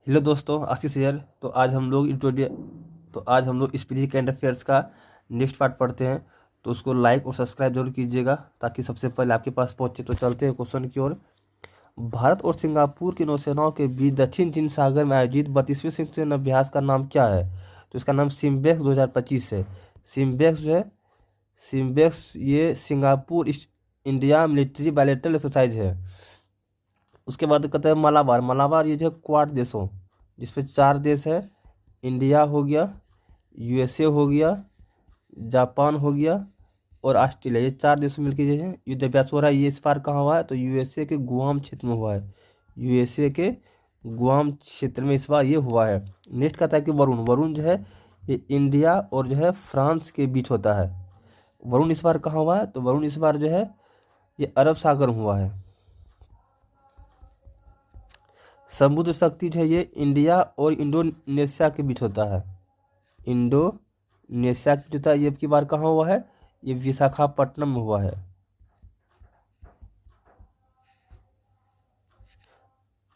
Hello दोस्तों, आशीष यार। तो आज हम लोग स्पीडी करंट अफेयर्स का नेक्स्ट पार्ट पढ़ते हैं। तो उसको लाइक और सब्सक्राइब जरूर कीजिएगा ताकि सबसे पहले आपके पास पहुंचे। तो चलते हैं क्वेश्चन की ओर। भारत और सिंगापुर की नौसेनाओं के बीच दक्षिण चीन सागर में आयोजित 32वें संयुक्त सैन्य अभ्यास का नाम क्या है? तो इसका नाम सिम्बेक्स 2025 है। सिम्बेक्स जो है, सिम्बेक्स ये Singapore India military bilateral exercise है। उसके बाद कहते हैं मालाबार। मालाबार ये जो है क्वाड देशों, जिसपे 4 देश है। इंडिया हो गया, यूएसए हो गया, जापान हो गया और ऑस्ट्रेलिया। ये 4 देशों मिलकर जो है युद्ध अभ्यास हो रहा है। ये इस बार कहाँ हुआ है? तो यूएसए के गुआम क्षेत्र में हुआ है। यूएसए के गुआम क्षेत्र में इस बार ये हुआ है। नेक्स्ट कहता है कि वरुण। वरुण जो है ये इंडिया और जो है फ्रांस के बीच होता है। वरुण इस बार कहाँ हुआ है? तो वरुण इस बार जो है ये अरब सागर में हुआ है। समुद्र शक्ति जो है ये इंडिया और इंडोनेशिया के बीच होता है। इंडोनेशिया की जो था ये की बार कहाँ हुआ है? ये विशाखापट्टनम में हुआ है।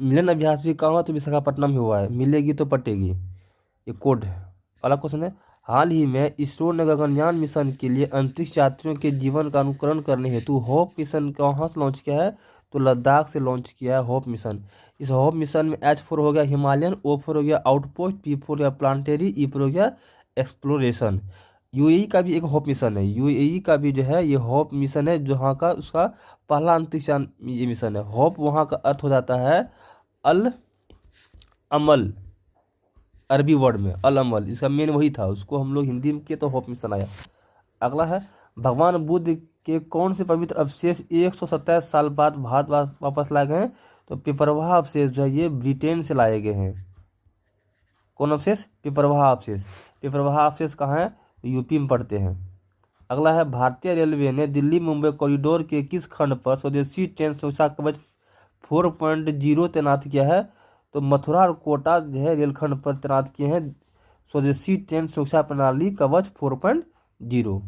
मिलन अभ्यास भी कहाँ हुआ? तो विशाखापट्टनम में हुआ है। मिलेगी तो पटेगी, ये कोड है। अगला क्वेश्चन है, हाल ही में इसरो ने गगनयान मिशन के लिए अंतरिक्ष यात्रियों के जीवन का अनुकरण करने हेतु होप मिशन कहाँ से लॉन्च किया है? तो लद्दाख से लॉन्च किया है होप मिशन। इस होप मिशन में H4 हो गया हिमालयन, O4 हो गया आउटपोस्ट, P4 हो गया प्लांटेरी, E4 हो गया एक्सप्लोरेशन। यूएई का भी एक होप मिशन है। यूएई का भी जो है ये होप मिशन है, जहाँ का उसका पहला अंतरिक्ष ये मिशन है। होप वहाँ का अर्थ हो जाता है अल अमल। अरबी वर्ड में अल अमल इसका मेन वही था, उसको हम लोग हिंदी में किए तो होप मिशन आया। अगला है, भगवान बुद्ध के कौन से पवित्र अवशेष 127 साल बाद भारत वापस लाए गए हैं? तो पिपरवाह अवशेष जो है ये ब्रिटेन से लाए गए हैं। कौन अवशेष? पिपरवाह अवशेष। पिपरवाह अवशेष कहाँ है? यूपी में पड़ते हैं। अगला है, भारतीय रेलवे ने दिल्ली मुंबई कॉरिडोर के किस खंड पर स्वदेशी ट्रेन सुरक्षा कवच 4.0 तैनात किया है? तो मथुरा और कोटा जो है रेलखंड पर तैनात किए हैं स्वदेशी ट्रेन सुरक्षा प्रणाली कवच 4.0।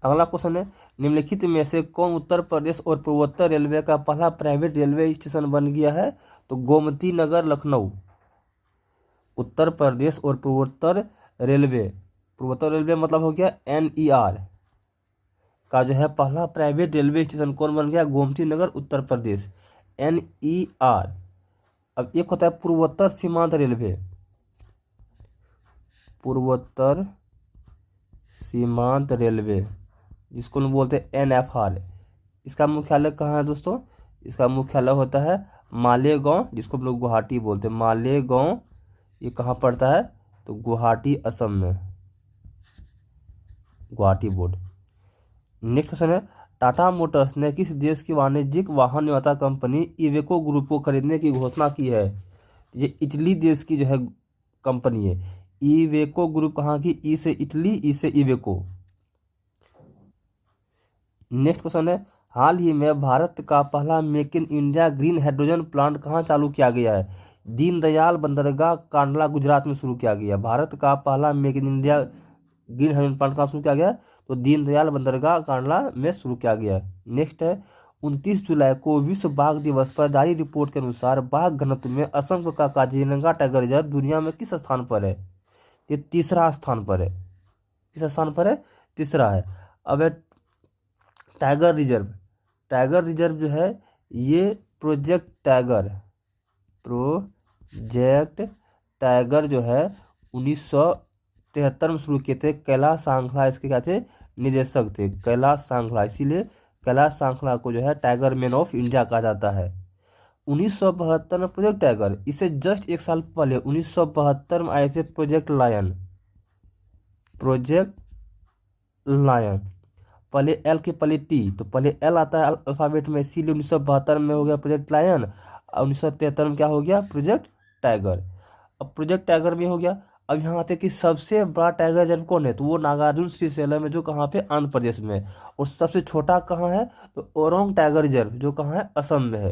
अगला क्वेश्चन है, निम्नलिखित में से कौन उत्तर प्रदेश और पूर्वोत्तर रेलवे का पहला प्राइवेट रेलवे स्टेशन बन गया है? तो गोमती नगर लखनऊ। उत्तर प्रदेश और पूर्वोत्तर रेलवे, पूर्वोत्तर रेलवे मतलब हो गया NER का जो है पहला प्राइवेट रेलवे स्टेशन कौन बन गया? गोमती नगर उत्तर प्रदेश, NER। अब एक होता है पूर्वोत्तर सीमांत रेलवे। पूर्वोत्तर सीमांत रेलवे जिसको हम बोलते हैं NFR। इसका मुख्यालय कहाँ है दोस्तों? इसका मुख्यालय होता है मालेगांव, जिसको हम लोग गुवाहाटी बोलते हैं। मालेगांव ये कहाँ पड़ता है? तो गुवाहाटी असम में, गुवाहाटी बोर्ड। नेक्स्ट क्वेश्चन है, टाटा मोटर्स ने किस देश की वाणिज्यिक वाहन निर्माता कंपनी इवेको ग्रुप को खरीदने की घोषणा की है? ये इटली देश की जो है कंपनी है। इवेको ग्रुप कहाँ की? ई से इटली, ई से इवेको। नेक्स्ट क्वेश्चन है, हाल ही में भारत का पहला make in India green hydrogen plant कहाँ चालू किया गया है? दीनदयाल बंदरगाह कांडला गुजरात में शुरू किया गया। भारत का पहला make in India green hydrogen plant कहाँ शुरू किया गया? तो दीनदयाल बंदरगाह कांडला में शुरू किया गया। नेक्स्ट है, 29 जुलाई को विश्व बाघ दिवस पर जारी रिपोर्ट के अनुसार बाघ घनत्व में असम का काजीरंगा टाइगर रिजर्व दुनिया में किस स्थान पर है? ये तीसरा स्थान पर है। किस स्थान पर है? तीसरा है। अब है टाइगर रिजर्व। टाइगर रिजर्व जो है ये प्रोजेक्ट टाइगर जो है 1973 में शुरू किए थे। कैलाश सांखला इसके क्या थे? निदेशक थे, कैलाश सांखला। इसीलिए कैलाश सांखला को जो है टाइगर मैन ऑफ इंडिया कहा जाता है। 1972 में प्रोजेक्ट टाइगर, इससे जस्ट एक साल पहले 1972 में आए थे प्रोजेक्ट लायन। प्रोजेक्ट लायन, पहले एल के पहले टी, तो पहले एल आता है अल्फाबेट में, इसीलिए 1972 में हो गया प्रोजेक्ट लायन और 1973 में क्या हो गया? Project tiger. अब प्रोजेक्ट टाइगर में हो गया। अब यहाँ आते कि सबसे बड़ा टाइगर रिजर्व कौन है? तो वो नागार्जुन श्रीशैलम है, जो कहाँ पे? आंध्र प्रदेश में। और सबसे छोटा कहाँ है? तो ओरोंग टाइगर रिजर्व, जो कहाँ है? असम में है।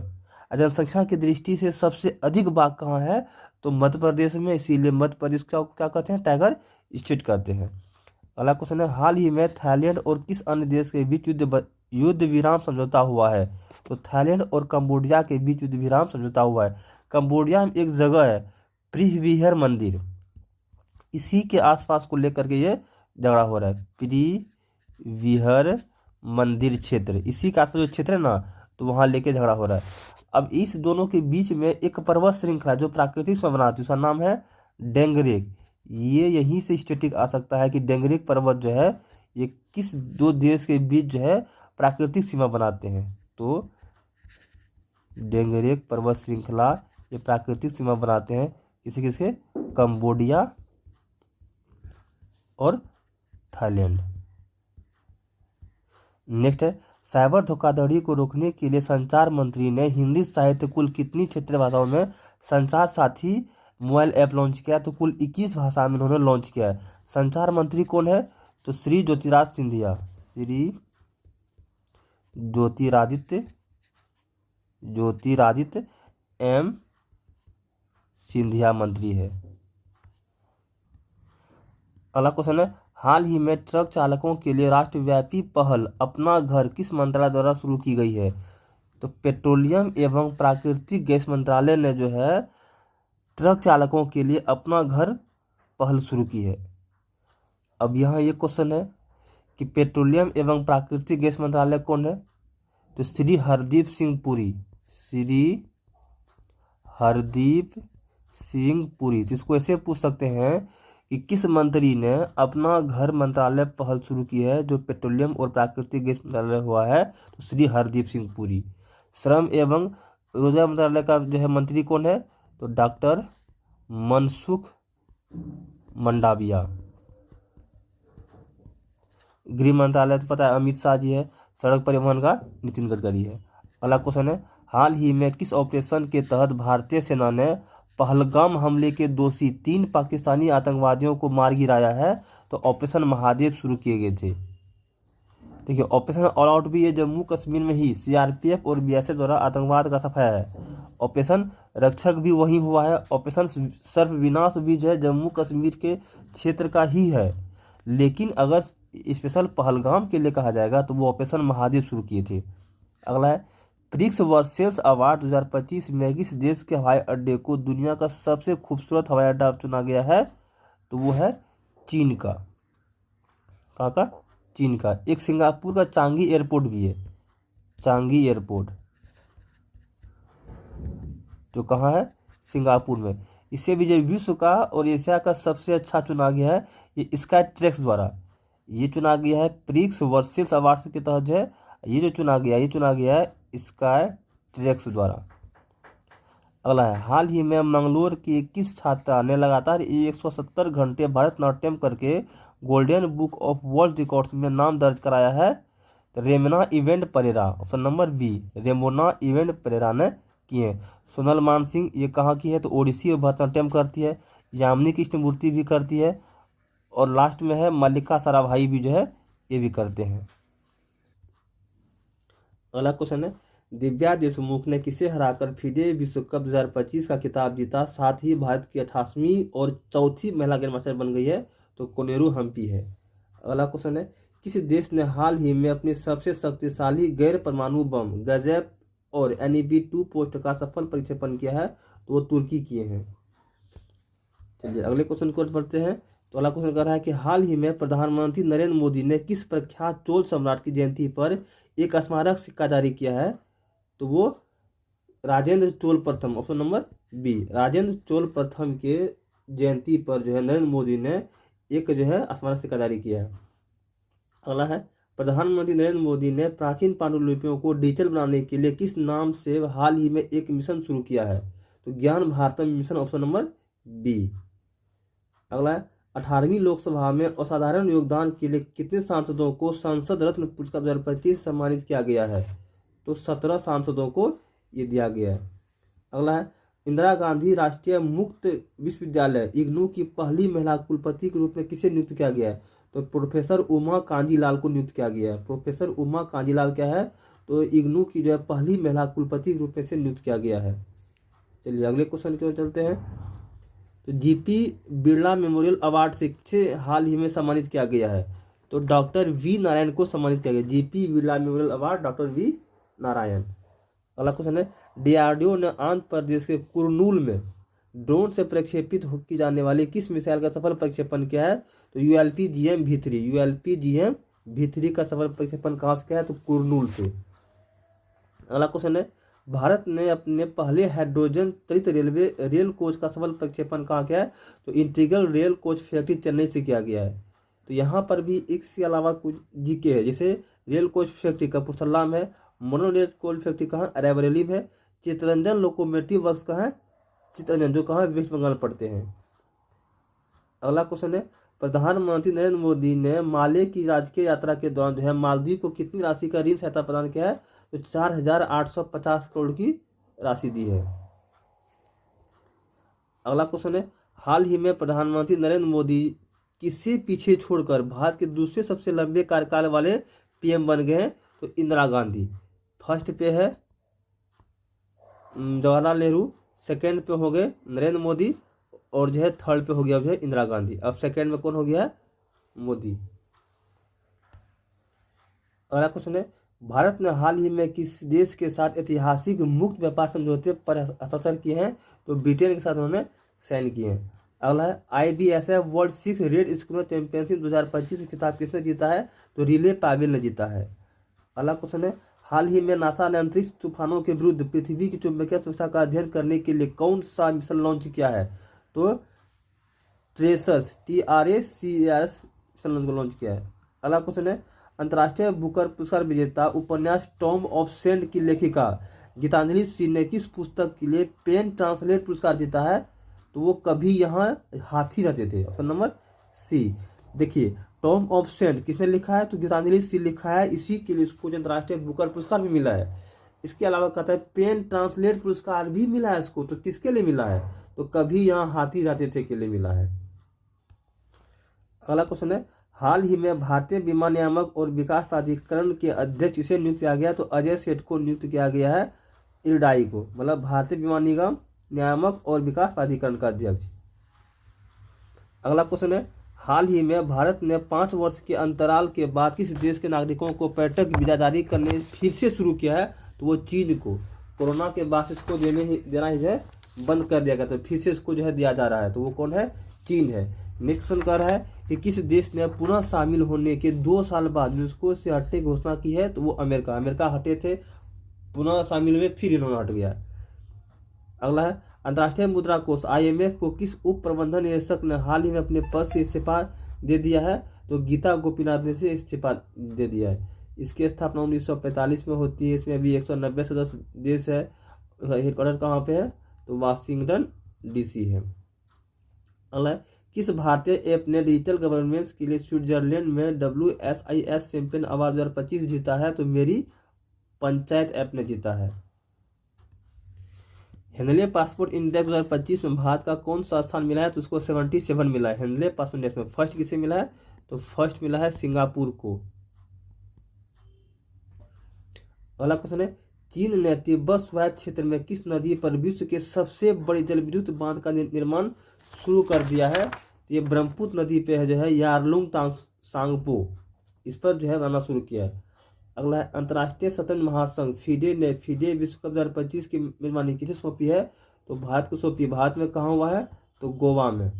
और जनसंख्या की दृष्टि से सबसे अधिक बाघ कहाँ है? तो मध्य प्रदेश में, इसीलिए मध्य प्रदेश का क्या कहते हैं? टाइगर स्टेट कहते हैं। अगला क्वेश्चन है, हाल ही में थाईलैंड और किस अन्य देश के बीच युद्ध विराम समझौता हुआ है? तो थाईलैंड और कंबोडिया के बीच युद्ध विराम समझौता हुआ है। कंबोडिया में एक जगह है प्रीविहर मंदिर, इसी के आसपास को लेकर के ये झगड़ा हो रहा है। प्रीविहर मंदिर क्षेत्र, इसी के आसपास जो क्षेत्र है ना, तो वहाँ लेके झगड़ा हो रहा है। अब इस दोनों के बीच में एक पर्वत श्रृंखला जो प्राकृतिक से बनाती है, उसका नाम है डेंगरेक। ये यहीं से स्टेटिक आ सकता है कि डेंगरेक पर्वत जो है ये किस दो देश के बीच जो है प्राकृतिक सीमा बनाते हैं। तो डेंगरेक पर्वत श्रृंखला ये प्राकृतिक सीमा बनाते हैं किसी किसके, कंबोडिया और थाईलैंड। नेक्स्ट है, साइबर धोखाधड़ी को रोकने के लिए संचार मंत्री ने हिंदी साहित्य कुल कितनी क्षेत्रीय भाषाओं में संचार साथी मोबाइल ऐप लॉन्च किया? तो कुल 21 भाषा में उन्होंने लॉन्च किया है। संचार मंत्री कौन है? तो श्री ज्योतिरादित्य सिंधिया, श्री ज्योतिरादित्य एम सिंधिया मंत्री है। अगला क्वेश्चन है, हाल ही में ट्रक चालकों के लिए राष्ट्रव्यापी पहल अपना घर किस मंत्रालय द्वारा शुरू की गई है? तो पेट्रोलियम एवं प्राकृतिक गैस मंत्रालय ने जो है ट्रक चालकों के लिए अपना घर पहल शुरू की है। अब यहाँ ये क्वेश्चन है कि पेट्रोलियम एवं प्राकृतिक गैस मंत्रालय कौन है? तो श्री हरदीप सिंह पुरी, श्री हरदीप सिंह पुरी। तो इसको ऐसे पूछ सकते हैं कि किस मंत्री ने अपना घर मंत्रालय पहल शुरू की है जो पेट्रोलियम और प्राकृतिक गैस मंत्रालय हुआ है? तो श्री हरदीप सिंह पुरी। श्रम एवं रोजगार मंत्रालय का जो है मंत्री कौन है? तो डॉक्टर मनसुख मंडाविया। गृह मंत्रालय तो पता है अमित शाह जी है। सड़क परिवहन का नितिन गडकरी है। अगला क्वेश्चन है, हाल ही में किस ऑपरेशन के तहत भारतीय सेना ने पहलगाम हमले के दोषी 3 पाकिस्तानी आतंकवादियों को मार गिराया है? तो ऑपरेशन महादेव शुरू किए गए थे। देखिए, ऑपरेशन ऑल आउट भी ये जम्मू कश्मीर में ही सीआरपीएफ और बीएसएफ द्वारा आतंकवाद का सफाया है। ऑपरेशन रक्षक भी वही हुआ है। ऑपरेशन सर्प विनाश भी जो है जम्मू कश्मीर के क्षेत्र का ही है, लेकिन अगर स्पेशल पहलगाम के लिए कहा जाएगा तो वो ऑपरेशन महादेव शुरू किए थे। अगला है, प्रिक्स वर्सेल्स अवार्ड 2025 में किस देश के हवाई अड्डे को दुनिया का सबसे खूबसूरत हवाई अड्डा चुना गया है? तो वो है चीन का। कहाँ का? चीन का। एक सिंगापुर का चांगी एयरपोर्ट भी है, चांगी एयरपोर्ट, जो कहाँ है? सिंगापुर में। इसे भी जो विश्व का और एशिया का सबसे अच्छा चुना गया है ये स्काई ट्रैक्स द्वारा। ये चुना गया है प्रिक्स वर्सेस अवार्ड के तहत जो है ये चुना गया है स्काई ट्रैक्स द्वारा। अगला है, हाल ही में मंगलोर की किस छात्रा ने लगातार 170 घंटे भरतनाट्यम करके golden book of world records में नाम दर्ज कराया है? Remona Evette Pereira, option number B, Remona Evette Pereira ने किए। सोनल मानसिंह ये कहाँ की है? तो ओडिसी और भरतनाट्यम करती है। यामिनी कृष्णमूर्ति भी करती है। और लास्ट में है मल्लिका साराभाई भी जो है ये भी करते हैं। अगला क्वेश्चन है, दिव्या देशमुख ने किसे हराकर फिडे विश्व कप 2025 का खिताब जीता? साथ ही भारत की 88वीं और चौथी महिला ग्रैंडमास्टर बन गई है? तो कोनेरू हम्पी है। अगला क्वेश्चन है, किस देश ने हाल ही में अपनी सबसे शक्तिशाली गैर परमाणु बम गजैप और NEP-2 पोस्ट का सफल प्रक्षेपण किया है? तो वो तुर्की किए हैं। चलिए अगले क्वेश्चन को पढ़ते हैं। तो अगला क्वेश्चन कह रहा है कि हाल ही में प्रधानमंत्री नरेंद्र मोदी ने किस प्रख्यात चोल सम्राट की जयंती पर एक स्मारक सिक्का जारी किया है? तो वो राजेंद्र चोल प्रथम, option number B, Rajendra Chola प्रथम के जयंती पर जो है नरेंद्र मोदी ने एक जो है स्मारक सिक्का जारी किया है। अगला है, प्रधानमंत्री नरेंद्र मोदी ने प्राचीन पांडुलिपियों को डिजिटल बनाने के लिए किस नाम से हाल ही में एक मिशन शुरू किया है? तो Gyan Bharatam mission, option number B. अगला है, 18वीं लोकसभा में असाधारण योगदान के लिए कितने सांसदों को संसद रत्न पुरस्कार 2025 सम्मानित किया गया है? तो 17 सांसदों को ये दिया गया है। अगला है, इंदिरा गांधी राष्ट्रीय मुक्त विश्वविद्यालय इग्नू की पहली महिला कुलपति के रूप में किसे नियुक्त किया गया है? तो प्रोफेसर उमा कांजीलाल को नियुक्त किया गया है। प्रोफेसर उमा कांजीलाल क्या है? तो इग्नू की जो है पहली महिला कुलपति के रूप में से नियुक्त किया गया है। चलिए अगले क्वेश्चन की ओर चलते हैं। तो जीपी बिरला मेमोरियल अवार्ड से किसे हाल ही में सम्मानित किया गया है? तो डॉक्टर वी नारायण को सम्मानित किया गया। GP Birla memorial award doctor V Narayan. अगला क्वेश्चन है, डीआरडीओ ने आंध्र प्रदेश के कुर्नूल में ड्रोन से प्रक्षेपित की जाने वाली किस मिसाइल का सफल प्रक्षेपण किया है? तो यूएलपी-GM-V3 का सफल प्रक्षेपण कहाँ से किया है? तो कुर्नूल से। अगला क्वेश्चन है, भारत ने अपने पहले हाइड्रोजन चालित रेल कोच का सफल प्रक्षेपण कहाँ किया है? तो integral rail coach factory Chennai से किया गया है। तो यहाँ पर भी इसके अलावा कुछ जीके है, जैसे रेल कोच फैक्ट्री कपूरथला में है, मोनो रेल कोच फैक्ट्री कहाँ? रायबरेली में है। चित्तरंजन लोकोमोटिव वर्क्स कहाँ है? चित्तरंजन, जो कहाँ वेस्ट बंगाल पड़ते हैं। अगला क्वेश्चन है, प्रधानमंत्री नरेंद्र मोदी ने माले की राजकीय यात्रा के दौरान जो है मालदीव को कितनी राशि का ऋण सहायता प्रदान किया है? तो 4,850 करोड़ की राशि दी है। अगला क्वेश्चन है, हाल ही में प्रधानमंत्री नरेंद्र मोदी किसे पीछे छोड़कर भारत के दूसरे सबसे लंबे कार्यकाल वाले पीएम बन गए हैं? तो इंदिरा गांधी। फर्स्ट पे है जवाहरलाल नेहरू, सेकंड पे हो गए नरेंद्र मोदी, और जो है थर्ड पे हो गया जो है इंदिरा गांधी। अब सेकंड में कौन हो गया है? मोदी। अगला क्वेश्चन है, भारत ने हाल ही में किस देश के साथ ऐतिहासिक मुक्त व्यापार समझौते पर हस्ताक्षर किए हैं? तो ब्रिटेन के साथ उन्होंने साइन किए हैं। अगला है, IBSF world 6 red schooner championship 2025 का खिताब किसने जीता है? तो रिले पावेल ने जीता है। अगला क्वेश्चन है, हाल ही में नासा ने अंतरिक्ष तूफानों के विरुद्ध पृथ्वी की चुंबकीय सुरक्षा का अध्ययन करने के लिए कौन सा मिशन लॉन्च किया है? तो ट्रेसर्स मिशन को लॉन्च किया है। अगला क्वेश्चन है, अंतर्राष्ट्रीय बुकर पुरस्कार विजेता उपन्यास टॉम ऑफ सेंड की लेखिका गीतांजलि श्री ने किस पुस्तक के लिए पेन ट्रांसलेट पुरस्कार जीता है? तो वो कभी यहाँ हाथी रहते थे। Option number C. देखिए, टॉम ऑफ सेंड किसने लिखा है? तो गीतांजलि श्री लिखा है, इसी के लिए इसको जो अंतर्राष्ट्रीय बुकर पुरस्कार भी मिला है। इसके अलावा कहता है पेन ट्रांसलेट पुरस्कार भी मिला है इसको, तो किसके लिए मिला है? तो कभी यहाँ हाथी रहते थे के लिए मिला है। अगला क्वेश्चन है, हाल ही में भारतीय बीमा नियामक और विकास प्राधिकरण के अध्यक्ष इसे नियुक्त किया गया? तो अजय सेठ को नियुक्त किया गया है, इरडाई को, मतलब भारतीय बीमा निगम नियामक और विकास प्राधिकरण का अध्यक्ष। अगला क्वेश्चन है, हाल ही में भारत ने 5 वर्ष के अंतराल के बाद किस देश के नागरिकों को पर्यटक वीजा जारी करने फिर से शुरू किया है? तो वो चीन को। कोरोना के बाद इसको देना ही जो है बंद कर दिया गया, तो फिर से इसको जो है दिया जा रहा है। तो वो कौन है? चीन है। नेक्स्ट क्वेश्चन कह रहा है कि किस देश ने पुनः शामिल होने के 2 साल बाद यूनेस्को से हटने की घोषणा की है? तो वो अमेरिका हटे थे, पुनः शामिल हुए, फिर इन्होंने हट गया। अगला है, अंतर्राष्ट्रीय मुद्रा कोष IMF को किस उप प्रबंधन निदेशक ने हाल ही में अपने पद से इस्तीफा दे दिया है? तो गीता गोपीनाथ ने से इस्तीफा दे दिया है। इसकी स्थापना 1945 में होती है। इसमें अभी 190 सदस्य देश है। हेडक्वार्टर कहाँ पे है? तो वाशिंगटन DC है। अगला है, किस भारतीय ऐप ने डिजिटल गवर्नेंस के लिए स्विट्जरलैंड में WSIS चैंपियन अवार्ड 2025 जीता है? तो मेरी पंचायत ऐप ने जीता है। हेनले पासपोर्ट इंडेक्स 2025 में भारत का कौन सा स्थान मिला है? तो उसको 77 मिला है हेनले पासपोर्ट इंडेक्स में। फर्स्ट किसे मिला है? तो फर्स्ट मिला है सिंगापुर को। अगला क्वेश्चन है, चीन ने तिब्बत स्वायत्त क्षेत्र में किस नदी पर विश्व के सबसे बड़ी जल विद्युत बांध का निर्माण शुरू कर दिया है? तो ये ब्रह्मपुत्र नदी पे है, जो है यारलुंग सांगपो, इस पर जो है बनाना शुरू किया है। अगला है, अंतर्राष्ट्रीय शतरंज महासंघ FIDE ने FIDE विश्व कप 2025 की मेजबानी किसे सौंपी है? तो भारत को सौंपी। भारत में कहाँ हुआ है? तो गोवा में।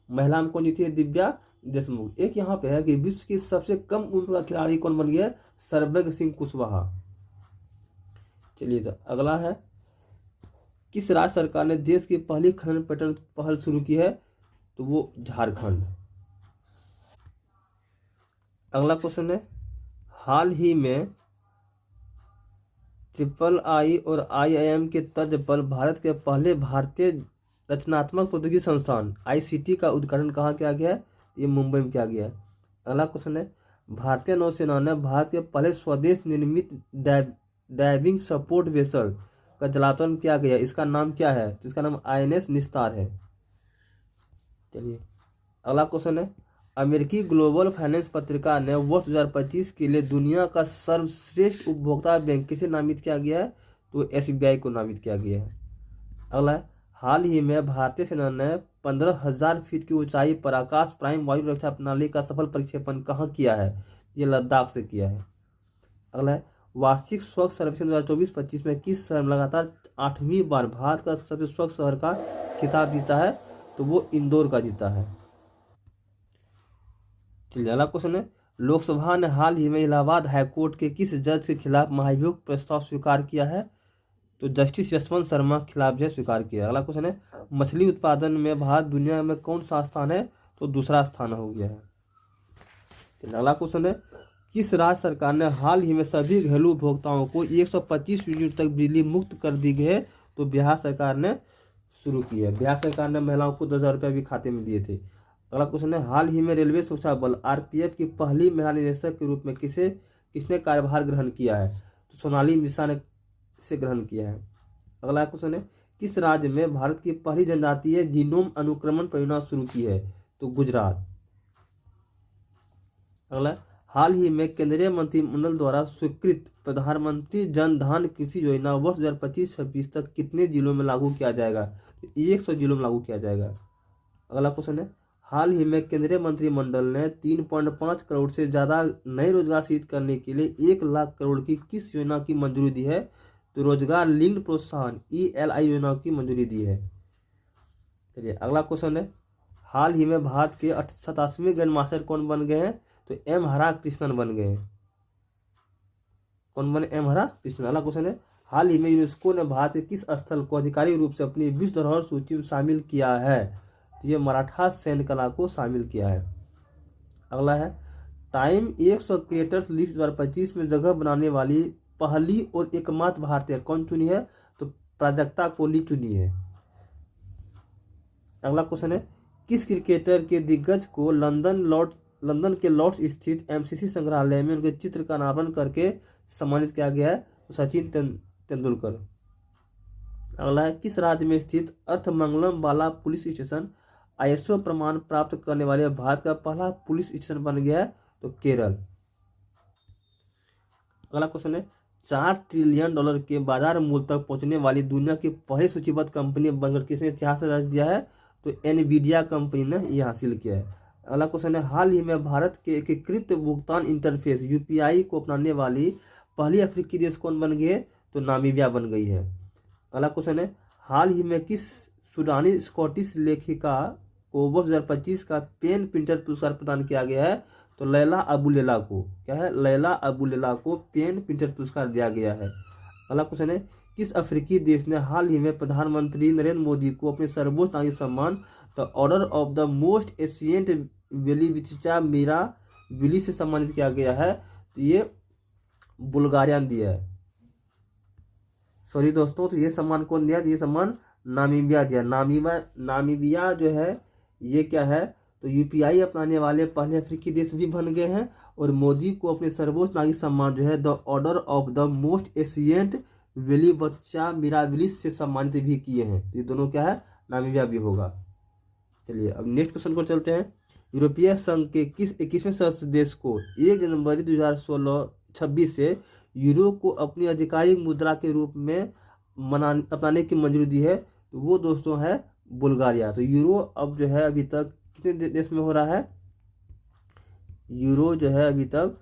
महिला में कौन जीती है? दिव्या देशमुख। एक यहाँ पे है कि विश्व की सबसे कम उम्र का खिलाड़ी कौन बन गया? सर्वज्ञ सिंह कुशवाहा। चलिए, तो अगला है, किस राज्य सरकार ने देश की पहली खनन पर्यटन पहल शुरू की है? तो वो झारखंड। अगला क्वेश्चन है, हाल ही में III और IIM के तर्ज पर भारत के पहले भारतीय रचनात्मक प्रौद्योगिकी संस्थान ICT का उद्घाटन कहाँ किया गया है? ये मुंबई में किया गया है। अगला क्वेश्चन है, भारतीय नौसेना ने भारत के पहले स्वदेश निर्मित डाइविंग सपोर्ट वेसल का जलावतरण किया गया, इसका नाम क्या है? तो इसका नाम INS निस्तार है। चलिए, अगला क्वेश्चन है, अमेरिकी ग्लोबल फाइनेंस पत्रिका ने वर्ष 2025 के लिए दुनिया का सर्वश्रेष्ठ उपभोक्ता बैंक किसे नामित किया गया है? तो SBI को नामित किया गया है। अगला है, हाल ही में भारतीय सेना ने 15,000 फीट की ऊंचाई पर आकाश प्राइम वायु रक्षा प्रणाली का सफल प्रक्षेपण कहाँ किया है? ये लद्दाख से किया है। अगला है, वार्षिक स्वच्छ सर्वेक्षण 2024-25 में किस शहर में लगातार 8वीं बार भारत का सबसे स्वच्छ शहर का खिताब जीता है? तो वो इंदौर का जीता है। चलिए अगला क्वेश्चन है, लोकसभा ने हाल ही में इलाहाबाद हाईकोर्ट के किस जज के खिलाफ महाभियोग प्रस्ताव स्वीकार किया है? तो जस्टिस यशवंत शर्मा के खिलाफ जो है स्वीकार किया। अगला क्वेश्चन है, मछली उत्पादन में भारत दुनिया में कौन सा स्थान है? तो दूसरा स्थान हो गया है। अगला क्वेश्चन है, किस राज्य सरकार ने हाल ही में सभी घरेलू उपभोक्ताओं को 125 यूनिट तक बिजली मुक्त कर दी गई है? तो बिहार सरकार ने शुरू की है। बिहार सरकार ने महिलाओं को 10,000 रुपये भी खाते में दिए थे। अगला क्वेश्चन है, हाल ही में रेलवे सुरक्षा बल आरपीएफ की पहली महिला निदेशक के रूप में किसने कार्यभार ग्रहण किया है? तो सोनाली मिश्रा ने से ग्रहण किया है। अगला क्वेश्चन है, किस राज्य में भारत की पहली जनजातीय जीनोम अनुक्रमण परियोजना शुरू की है? तो गुजरात। अगला, हाल ही में केंद्रीय मंत्रिमंडल द्वारा स्वीकृत प्रधानमंत्री जन धन कृषि योजना वर्ष 2025-26 तक कितने जिलों में लागू किया जाएगा? 100 जिलों में लागू किया जाएगा। अगला क्वेश्चन है, हाल ही में केंद्रीय मंत्रिमंडल ने 3.5 करोड़ से ज़्यादा नए रोजगार सृजित करने के लिए 1 लाख करोड़ की किस योजना की मंजूरी दी है? तो रोजगार लिंक्ड प्रोत्साहन ELI योजना की मंजूरी दी है। चलिए अगला क्वेश्चन है, हाल ही में भारत के 87वें ग्रैंड मास्टर कौन बन गए हैं? तो एम हरा कृष्णन बन गए। कौन बने? एम हरा कृष्णन। अगला क्वेश्चन है, हाल ही में यूनेस्को ने भारत के किस स्थल को आधिकारिक रूप से अपनी विश्व धरोहर सूची में शामिल किया है? तो ये मराठा सैन्य कला को शामिल किया है। अगला है, टाइम 100 क्रिएटर्स लिस्ट 2025 में जगह बनाने वाली पहली और एकमात्र भारतीय कौन चुनी है? तो प्राजक्ता कोहली चुनी है। अगला क्वेश्चन है, किस क्रिकेटर के दिग्गज को लंदन के लॉर्ड्स स्थित MCC संग्रहालय में उनके चित्र का अनावरण करके सम्मानित किया गया है? तो सचिन तेंदुलकर। अगला है, किस राज्य में स्थित अर्थमंगलम वाला पुलिस स्टेशन ISO प्रमाण प्राप्त करने वाले भारत का पहला पुलिस स्टेशन बन गया है? तो केरल। अगला क्वेश्चन है, $4 ट्रिलियन के बाजार मूल्य तक पहुंचने वाली दुनिया की पहली सूचीबद्ध कंपनी बनकर किसने इतिहास रच दिया है? तो एनवीडिया कंपनी ने यह हासिल किया है। अगला क्वेश्चन है, हाल ही में भारत के एकीकृत भुगतान इंटरफेस UPI को अपनाने वाली पहली अफ्रीकी देश कौन बन गई है? तो नामीबिया बन गई है। अगला क्वेश्चन है, हाल ही में किस सूडानी स्कॉटिश लेखिका को वर्ष 2025 का पेन प्रिंटर पुरस्कार प्रदान किया गया है? तो लैला अबू लैला को, क्या है? लैला अबू लैला को पेन प्रिंटर पुरस्कार दिया गया है। अगला क्वेश्चन है, किस अफ्रीकी देश ने हाल ही में प्रधानमंत्री नरेंद्र मोदी को अपने सर्वोच्च नागरिक सम्मान the order of the most ancient Welwitschia मिराविली से सम्मानित किया गया है? तो ये बुल्गारिया ने दिया है। सॉरी दोस्तों, तो ये सम्मान कौन दिया? ये सम्मान नामीबिया दिया। नामीबिया जो है ये क्या है? तो UPI अपनाने वाले पहले अफ्रीकी देश भी बन गए हैं और मोदी को अपने सर्वोच्च नागरिक सम्मान जो है the order of the most ancient Welwitschia Mirabilis से सम्मानित भी किए हैं। तो ये दोनों क्या है? नामीबिया भी होगा। चलिए अब नेक्स्ट क्वेश्चन को चलते हैं। यूरोपीय संघ के किस 21वें सदस्य देश को 1 जनवरी 2026 से यूरो को अपनी आधिकारिक मुद्रा के रूप में अपनाने की मंजूरी दी है? तो वो दोस्तों है बुल्गारिया। तो यूरो अब जो है अभी तक कितने देश में हो रहा है? यूरो जो है अभी तक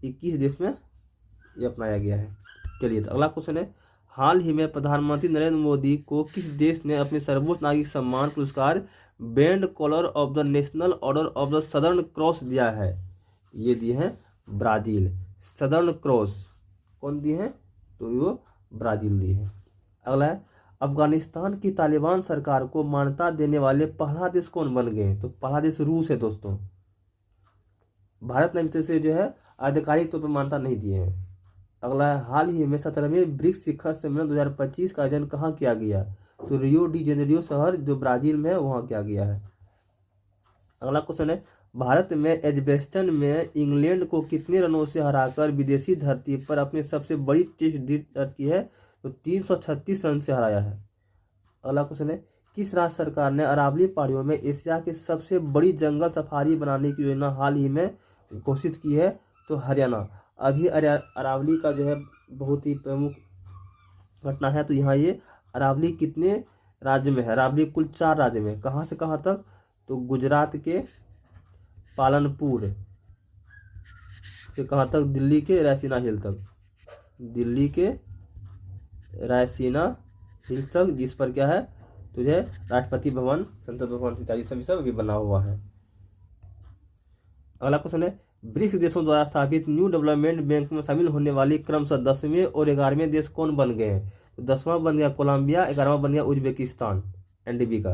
21 देश में ये अपनाया गया है। चलिए तो अगला क्वेश्चन है, हाल ही में प्रधानमंत्री नरेंद्र मोदी को किस देश ने अपने सर्वोच्च नागरिक सम्मान पुरस्कार band collar of the national order of the southern cross दिया है? ये दिए हैं ब्राजील। सदर्न क्रॉस कौन दिए हैं? तो वो ब्राजील दिए हैं। अगला है, अफगानिस्तान की तालिबान सरकार को मान्यता देने वाले पहला देश कौन बन गए? तो पहला देश रूस है दोस्तों। भारत ने अभी से जो है आधिकारिक तौर पर मान्यता नहीं दी है। अगला है, हाल ही में 17वें ब्रिक्स शिखर सम्मेलन 2025 का आयोजन कहाँ किया गया? तो रियो डी जेनेरियो शहर जो ब्राजील में है वहाँ किया गया है। अगला क्वेश्चन है, भारत में एजबेस्टन में इंग्लैंड को कितने रनों से हराकर विदेशी धरती पर अपनी सबसे बड़ी टेस्ट जीत दर्ज की है? तो 336 रन से हराया है। अगला क्वेश्चन है, किस राज्य सरकार ने अरावली पहाड़ियों में एशिया की सबसे बड़ी जंगल सफारी बनाने की योजना हाल ही में घोषित की है? तो हरियाणा। अभी अरावली का जो है बहुत ही प्रमुख घटना है। तो यहाँ ये अरावली कितने राज्य में है? अरावली कुल 4 राज्य में। कहाँ से कहाँ तक? तो गुजरात के पालनपुर से कहाँ तक? दिल्ली के रैसीना हिल तक। दिल्ली के रायसीना हिल्स तक, जिस पर क्या है तुझे राष्ट्रपति भवन, संसद भवन इत्यादि सब अभी बना हुआ है। अगला क्वेश्चन है, ब्रिक्स देशों द्वारा स्थापित न्यू डेवलपमेंट बैंक में शामिल होने वाली क्रमशः 10वें और 11वें देश कौन बन गए हैं? तो 10वां बन गया कोलंबिया, 11वां बन गया उज्बेकिस्तान एनडीबी का।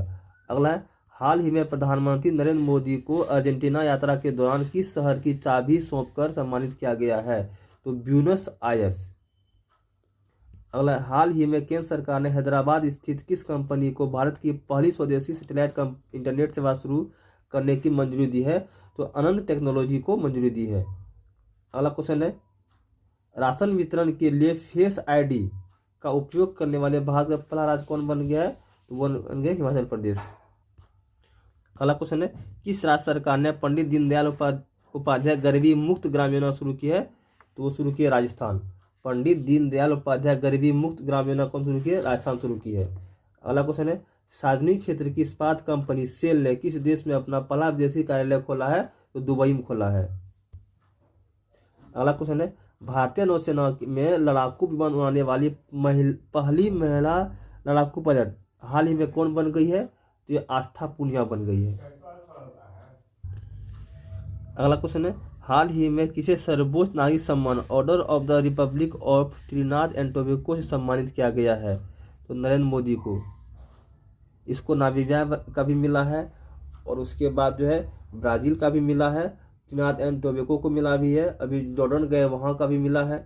अगला है, हाल ही में प्रधानमंत्री नरेंद्र मोदी को अर्जेंटीना यात्रा के दौरान किस शहर की चाबी सौंपकर सम्मानित किया गया है? तो ब्यूनस आयर्स। अगला, हाल ही में केंद्र सरकार ने हैदराबाद स्थित किस कंपनी को भारत की पहली स्वदेशी सैटेलाइट इंटरनेट सेवा शुरू करने की मंजूरी दी है? तो अनंत टेक्नोलॉजी को मंजूरी दी है। अगला क्वेश्चन है, राशन वितरण के लिए फेस आईडी का उपयोग करने वाले भारत का पहला राज्य कौन बन गया है? तो वो बन गया हिमाचल प्रदेश। अगला क्वेश्चन है, किस राज्य सरकार ने पंडित दीनदयाल उपाध्याय गरीबी मुक्त ग्राम योजना शुरू की है? तो वो शुरू की है राजस्थान। पंडित दीनदयाल उपाध्याय गरीबी मुक्त ग्राम योजना कौन शुरू की है? राजस्थान शुरू की है। अगला क्वेश्चन है, सार्वजनिक क्षेत्र की इस्पात कंपनी सेल ने किस देश में अपना पहला विदेशी कार्यालय खोला है? तो दुबई में खोला है। अगला क्वेश्चन है, भारतीय नौसेना में लड़ाकू विमान उड़ाने वाली पहली महिला लड़ाकू पायलट हाल ही में कौन बन गई है? तो ये आस्था पूनिया बन गई है। अगला क्वेश्चन है, हाल ही में किसे सर्वोच्च नागरिक सम्मान order of the Republic of त्रिनाद and tobacco से सम्मानित किया गया है? तो नरेंद्र मोदी को। इसको नामीबिया का भी मिला है और उसके बाद जो है ब्राज़ील का भी मिला है, त्रिनाद एंड टोबैको को मिला भी है, अभी जॉर्डन गए वहाँ का भी मिला है।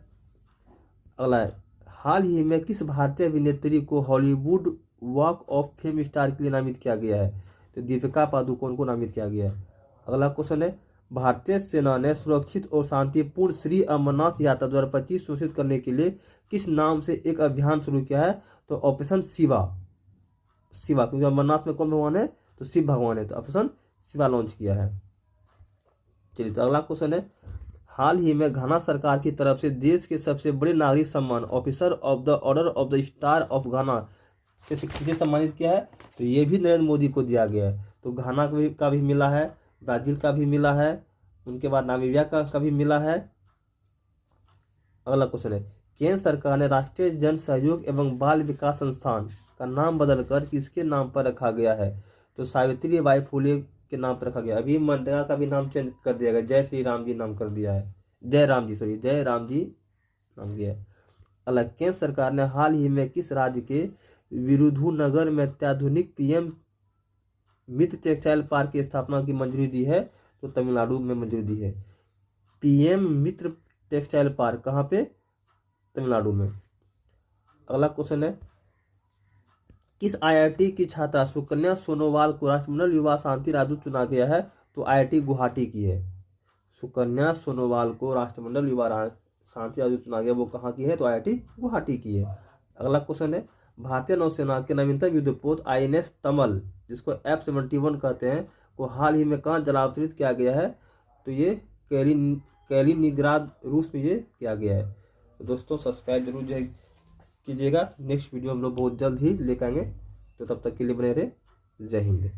अगला है, हाल ही में किस भारतीय अभिनेत्री को Hollywood walk of fame star के लिए नामित किया गया है? तो दीपिका पादुकोण को नामित किया गया है। अगला क्वेश्चन है, भारतीय सेना ने सुरक्षित और शांतिपूर्ण श्री अमरनाथ यात्रा 2025 सुनिश्चित करने के लिए किस नाम से एक अभियान शुरू किया है? तो ऑपरेशन शिवा। क्योंकि अमरनाथ में कौन भगवान है? तो शिव भगवान है, तो ऑपरेशन शिवा लॉन्च किया है। चलिए, तो अगला क्वेश्चन है, हाल ही में घाना सरकार की तरफ से देश के सबसे बड़े नागरिक सम्मान officer of the order of the star of घाना से किसे सम्मानित किया है? तो ये भी नरेंद्र मोदी को दिया गया है। तो घाना का भी मिला है, ब्राज़ील का भी मिला है, उनके बाद नामीबिया का भी मिला है। अगला क्वेश्चन है, केंद्र सरकार ने राष्ट्रीय जन सहयोग एवं बाल विकास संस्थान का नाम बदलकर किसके नाम पर रखा गया है? तो सावित्री बाई फुले के नाम पर रखा गया। अभी मनरेगा का भी नाम चेंज कर दिया गया, जय श्री राम जी नाम कर दिया है, जय राम जी नाम दिया है। अलग, केंद्र सरकार ने हाल ही में किस राज्य के विरुधुनगर में अत्याधुनिक पीएम मित्र टेक्सटाइल पार्क की स्थापना की मंजूरी दी है? तो तमिलनाडु में मंजूरी दी है। पीएम मित्र टेक्सटाइल पार्क कहाँ पे? तमिलनाडु में। अगला क्वेश्चन है, किस आईआईटी की छात्रा सुकन्या सोनोवाल को राष्ट्रमंडल युवा शांति राजदूत चुना गया है? तो आईआईटी गुवाहाटी की है। सुकन्या सोनोवाल को राष्ट्रमंडल युवा शांति राजदूत चुना गया, वो कहाँ की है? तो आईआईटी गुवाहाटी की है। अगला क्वेश्चन है, भारतीय नौसेना के नवीनतम युद्धपोत आईएनएस तमल, जिसको F-71 कहते हैं, को हाल ही में कहाँ जलावतरित किया गया है? तो ये कैलिनिंग्राद रूस में ये किया गया है। तो दोस्तों, सब्सक्राइब जरूर कीजिएगा। नेक्स्ट वीडियो हम लोग बहुत जल्द ही लेकर आएंगे, तो तब तक के लिए बने रहे। जय हिंद।